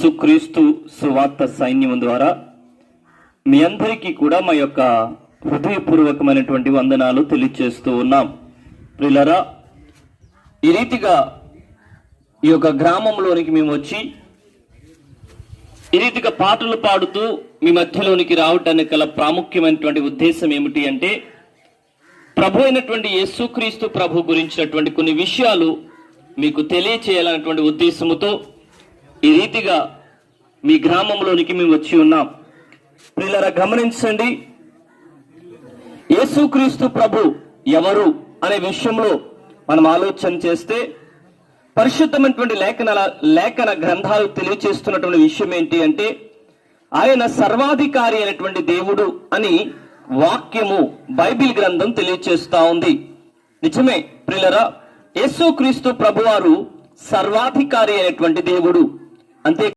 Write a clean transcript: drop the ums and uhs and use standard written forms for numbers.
యేసుక్రీస్తు సువార్త సైన్యం ద్వారా మీ అందరికీ కూడా మా యొక్క హృదయపూర్వకమైనటువంటి వందనాలు తెలియజేస్తూ ఉన్నాం. ప్రియులారా, ఈ రీతిగా ఈ యొక్క గ్రామంలోనికి మేము వచ్చి ఈ రీతిగా పాటలు పాడుతూ మీ మధ్యలోనికి రావడానికి గల ప్రాముఖ్యమైనటువంటి ఉద్దేశం ఏమిటి అంటే, ప్రభు అయినటువంటి యేసుక్రీస్తు ప్రభు గురించినటువంటి కొన్ని విషయాలు మీకు తెలియచేయాలన్నటువంటి ఉద్దేశముతో ఈ రీతిగా మీ గ్రామంలోనికి మేము వచ్చి ఉన్నాం. ప్రియులారా, గమనించండి, యేసుక్రీస్తు ప్రభు ఎవరు అనే విషయంలో మనం ఆలోచన చేస్తే పరిశుద్ధమైనటువంటి లేఖన గ్రంథాలు తెలియచేస్తున్నటువంటి విషయం ఏంటి అంటే, ఆయన సర్వాధికారి అయినటువంటి దేవుడు అని వాక్యము బైబిల్ గ్రంథం తెలియచేస్తా ఉంది. నిజమే ప్రియులారా, యేసుక్రీస్తు ప్రభువారు సర్వాధికారి అయినటువంటి దేవుడు. అంతే